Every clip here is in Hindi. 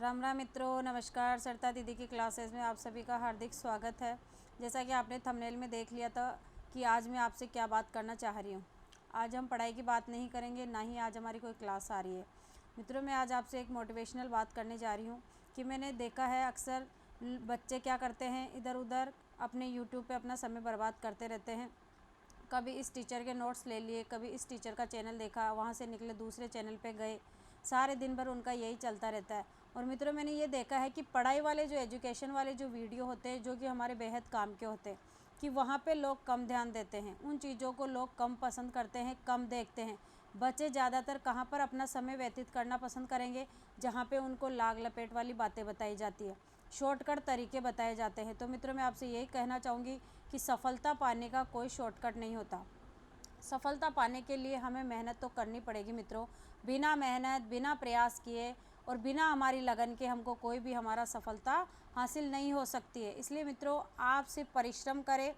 राम राम मित्रों, नमस्कार। सरिता दीदी की क्लासेस में आप सभी का हार्दिक स्वागत है। जैसा कि आपने थंबनेल में देख लिया था कि आज मैं आपसे क्या बात करना चाह रही हूँ। आज हम पढ़ाई की बात नहीं करेंगे, ना ही आज हमारी कोई क्लास आ रही है। मित्रों, मैं आज आपसे एक मोटिवेशनल बात करने जा रही हूँ कि मैंने देखा है अक्सर बच्चे क्या करते हैं, इधर उधर अपने यूट्यूब पर अपना समय बर्बाद करते रहते हैं। कभी इस टीचर के नोट्स ले लिए, कभी इस टीचर का चैनल देखा, वहाँ से निकले दूसरे चैनल पे गए, सारे दिन भर उनका यही चलता रहता है। और मित्रों, मैंने ये देखा है कि पढ़ाई वाले जो एजुकेशन वाले जो वीडियो होते हैं, जो कि हमारे बेहद काम के होते हैं, कि वहाँ पे लोग कम ध्यान देते हैं, उन चीज़ों को लोग कम पसंद करते हैं, कम देखते हैं। बच्चे ज़्यादातर कहाँ पर अपना समय व्यतीत करना पसंद करेंगे, जहाँ पे उनको लाग लपेट वाली बातें बताई जाती है, शॉर्टकट तरीके बताए जाते हैं। तो मित्रों, मैं आपसे यही कहना चाहूँगी कि सफलता पाने का कोई शॉर्टकट नहीं होता। सफलता पाने के लिए हमें मेहनत तो करनी पड़ेगी मित्रों। बिना मेहनत, बिना प्रयास किए और बिना हमारी लगन के हमको कोई भी हमारा सफलता हासिल नहीं हो सकती है। इसलिए मित्रों, आप सिर्फ परिश्रम करें,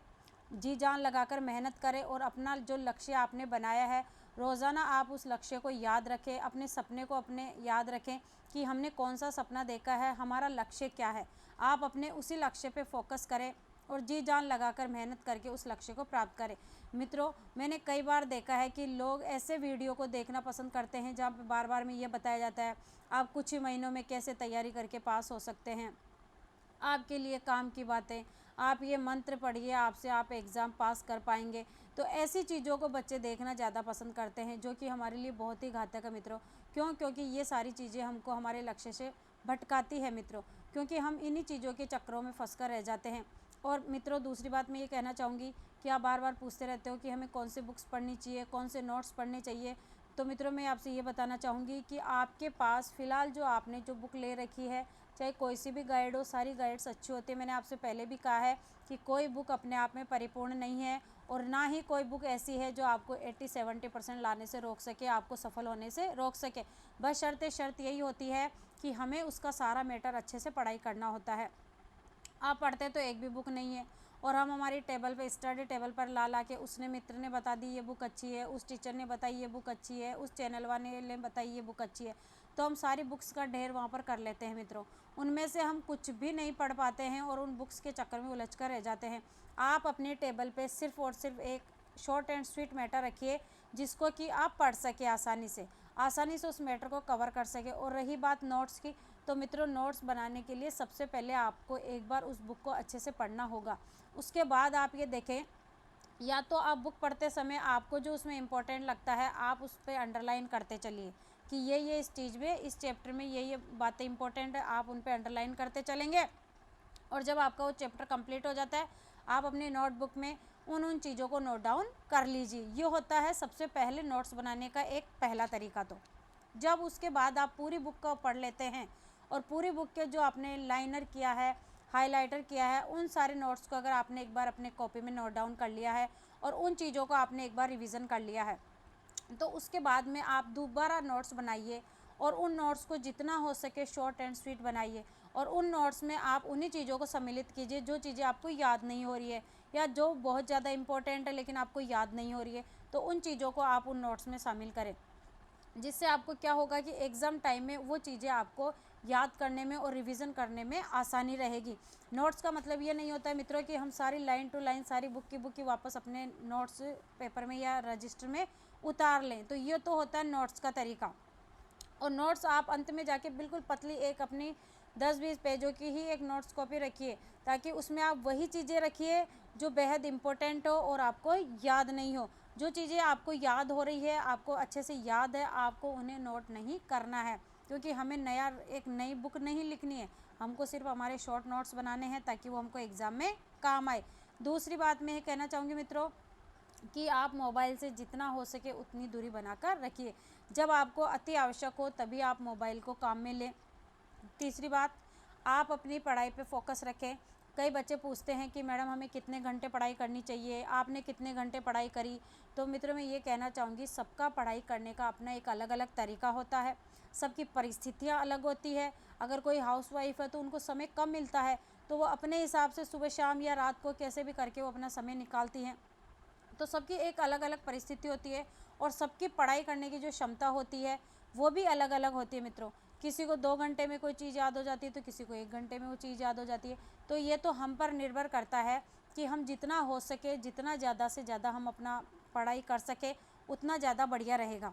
जी जान लगाकर मेहनत करें और अपना जो लक्ष्य आपने बनाया है, रोज़ाना आप उस लक्ष्य को याद रखें, अपने सपने को अपने याद रखें कि हमने कौन सा सपना देखा है, हमारा लक्ष्य क्या है। आप अपने उसी लक्ष्य पे फोकस करें और जी जान लगाकर मेहनत करके उस लक्ष्य को प्राप्त करें। मित्रों, मैंने कई बार देखा है कि लोग ऐसे वीडियो को देखना पसंद करते हैं जहाँ पे बार बार में ये बताया जाता है आप कुछ ही महीनों में कैसे तैयारी करके पास हो सकते हैं, आपके लिए काम की बातें, आप ये मंत्र पढ़िए, आपसे आप एग्ज़ाम पास कर पाएंगे। तो ऐसी चीज़ों को बच्चे देखना ज़्यादा पसंद करते हैं, जो कि हमारे लिए बहुत ही घातक है मित्रों। क्यों? क्योंकि ये सारी चीज़ें हमको हमारे लक्ष्य से भटकाती है मित्रों, क्योंकि हम इन्हीं चीज़ों के चक्करों में फंस कर रह जाते हैं। और मित्रों, दूसरी बात मैं ये कहना चाहूँगी कि आप बार बार पूछते रहते हो कि हमें कौन से बुक्स पढ़नी चाहिए, कौन से नोट्स पढ़ने चाहिए। तो मित्रों, मैं आपसे ये बताना चाहूँगी कि आपके पास फ़िलहाल जो आपने जो बुक ले रखी है, चाहे कोई सी भी गाइड हो, सारी गाइड्स अच्छी होती है। मैंने आपसे पहले भी कहा है कि कोई बुक अपने आप में परिपूर्ण नहीं है और ना ही कोई बुक ऐसी है जो आपको 80-70% लाने से रोक सके, आपको सफल होने से रोक सके। बस शर्त यही होती है कि हमें उसका सारा मैटर अच्छे से पढ़ाई करना होता है। आप पढ़ते तो एक भी बुक नहीं है और हम हमारी टेबल पे, स्टडी टेबल पर ला के, उसने मित्र ने बता दी ये बुक अच्छी है, उस टीचर ने बताई ये बुक अच्छी है, उस चैनल वाले ने बताई ये बुक अच्छी है, तो हम सारी बुक्स का ढेर वहाँ पर कर लेते हैं मित्रों। उनमें से हम कुछ भी नहीं पढ़ पाते हैं और उन बुक्स के चक्कर में उलझ कर रह जाते हैं। आप अपनी टेबल पर सिर्फ और सिर्फ एक शॉर्ट एंड स्वीट मैटर रखिए, जिसको कि आप पढ़ सके आसानी से उस मैटर को कवर कर सके। और रही बात नोट्स की, तो मित्रों, नोट्स बनाने के लिए सबसे पहले आपको एक बार उस बुक को अच्छे से पढ़ना होगा। उसके बाद आप ये देखें, या तो आप बुक पढ़ते समय आपको जो उसमें इम्पोर्टेंट लगता है आप उस पर अंडरलाइन करते चलिए कि ये इस चीज़ में, इस चैप्टर में ये बातें इंपॉर्टेंट है, आप उन पर अंडरलाइन करते चलेंगे। और जब आपका वो चैप्टर कंप्लीट हो जाता है, आप अपनी नोटबुक में उन चीज़ों को नोट डाउन कर लीजिए। ये होता है सबसे पहले नोट्स बनाने का एक पहला तरीका। तो जब उसके बाद आप पूरी बुक को पढ़ लेते हैं और पूरी बुक के जो आपने लाइनर किया है, हाइलाइटर किया है, उन सारे नोट्स को अगर आपने एक बार अपने कॉपी में नोट डाउन कर लिया है और उन चीज़ों को आपने एक बार रिवीजन कर लिया है, तो उसके बाद में आप दोबारा नोट्स बनाइए और उन नोट्स को जितना हो सके शॉर्ट एंड स्वीट बनाइए। और उन नोट्स में आप उन्हीं चीज़ों को सम्मिलित कीजिए जो चीज़ें आपको याद नहीं हो रही है या जो बहुत ज़्यादा इंपॉर्टेंट है लेकिन आपको याद नहीं हो रही है, तो उन चीज़ों को आप उन नोट्स में शामिल करें। जिससे आपको क्या होगा कि एग्ज़ाम टाइम में वो चीज़ें आपको याद करने में और रिवीजन करने में आसानी रहेगी। नोट्स का मतलब ये नहीं होता है मित्रों कि हम सारी लाइन टू लाइन सारी बुक की वापस अपने नोट्स पेपर में या रजिस्टर में उतार लें, तो ये तो होता है नोट्स का तरीका। और नोट्स आप अंत में जाके बिल्कुल पतली एक अपनी 10-20 पेजों की ही एक नोट्स कॉपी रखिए, ताकि उसमें आप वही चीज़ें रखिए जो बेहद इम्पोर्टेंट हो और आपको याद नहीं हो। जो चीज़ें आपको याद हो रही है, आपको अच्छे से याद है, आपको उन्हें नोट नहीं करना है, क्योंकि हमें एक नई बुक नहीं लिखनी है, हमको सिर्फ हमारे शॉर्ट नोट्स बनाने हैं ताकि वो हमको एग्ज़ाम में काम आए। दूसरी बात मैं ये कहना चाहूँगी मित्रों कि आप मोबाइल से जितना हो सके उतनी दूरी बनाकर रखिए। जब आपको अति आवश्यक हो तभी आप मोबाइल को काम में लें। तीसरी बात, आप अपनी पढ़ाई पे फोकस रखें। कई बच्चे पूछते हैं कि मैडम हमें कितने घंटे पढ़ाई करनी चाहिए, आपने कितने घंटे पढ़ाई करी। तो मित्रों, मैं ये कहना चाहूँगी, सबका पढ़ाई करने का अपना एक अलग अलग तरीका होता है, सबकी परिस्थितियाँ अलग होती है। अगर कोई हाउसवाइफ है तो उनको समय कम मिलता है, तो वो अपने हिसाब से सुबह शाम या रात को कैसे भी करके वो अपना समय निकालती हैं। तो सबकी एक अलग अलग परिस्थिति होती है और सबकी पढ़ाई करने की जो क्षमता होती है वो भी अलग अलग होती है मित्रों। किसी को 2 घंटे में कोई चीज़ याद हो जाती है तो किसी को 1 घंटे में वो चीज़ याद हो जाती है। तो ये तो हम पर निर्भर करता है कि हम जितना हो सके, जितना ज़्यादा से ज़्यादा हम अपना पढ़ाई कर सके उतना ज़्यादा बढ़िया रहेगा।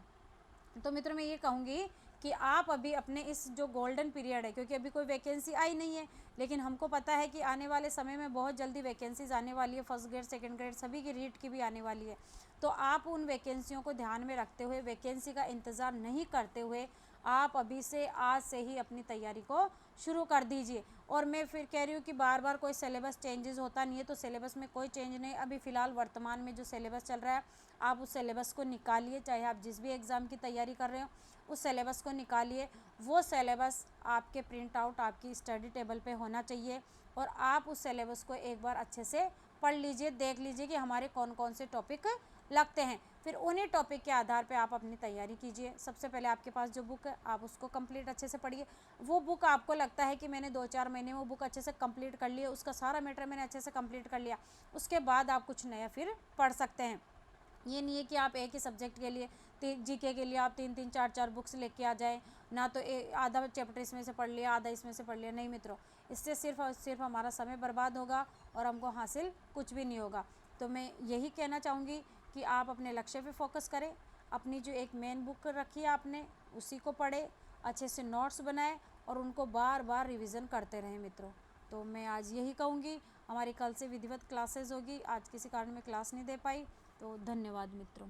तो मित्रों मैं ये कहूँगी कि आप अभी अपने इस जो गोल्डन पीरियड है, क्योंकि अभी कोई वैकेंसी आई नहीं है, लेकिन हमको पता है कि आने वाले समय में बहुत जल्दी वैकेंसीज आने वाली है, फर्स्ट ग्रेड सेकंड ग्रेड सभी की रीट की भी आने वाली है। तो आप उन वैकेंसियों को ध्यान में रखते हुए, वैकेंसी का इंतज़ार नहीं करते हुए आप अभी से, आज से ही अपनी तैयारी को शुरू कर दीजिए। और मैं फिर कह रही हूँ कि बार बार कोई सिलेबस चेंजेस होता नहीं है, तो सिलेबस में कोई चेंज नहीं। अभी फ़िलहाल वर्तमान में जो सिलेबस चल रहा है आप उस सिलेबस को निकालिए, चाहे आप जिस भी एग्ज़ाम की तैयारी कर रहे हो उस सिलेबस को निकालिए। वो सिलेबस आपके प्रिंट आउट आपकी स्टडी टेबल पे होना चाहिए और आप उस सिलेबस को एक बार अच्छे से पढ़ लीजिए, देख लीजिए कि हमारे कौन कौन से टॉपिक लगते हैं। फिर उन्हीं टॉपिक के आधार पे आप अपनी तैयारी कीजिए। सबसे पहले आपके पास जो बुक है आप उसको कंप्लीट अच्छे से पढ़िए। वो बुक आपको लगता है कि मैंने 2-4 महीने में वो बुक अच्छे से कंप्लीट कर ली, उसका सारा मैटर मैंने अच्छे से कंप्लीट कर लिया, उसके बाद आप कुछ नया फिर पढ़ सकते हैं। ये नहीं है कि आप एक ही सब्जेक्ट के लिए जीके के लिए आप 3-3 4-4 बुक्स लेके आ जाए, ना तो आधा चैप्टर इसमें से पढ़ लिया, आधा इसमें से पढ़ लिया। नहीं मित्रों, इससे सिर्फ और सिर्फ हमारा समय बर्बाद होगा और हमको हासिल कुछ भी नहीं होगा। तो मैं यही कहना चाहूँगी कि आप अपने लक्ष्य पे फोकस करें। अपनी जो एक मेन बुक रखी है आपने उसी को पढ़े, अच्छे से नोट्स बनाए और उनको बार बार रिवीज़न करते रहें मित्रों। तो मैं आज यही कहूँगी। हमारी कल से विधिवत क्लासेस होगी, आज किसी कारण मैं क्लास नहीं दे पाई, तो धन्यवाद मित्रों।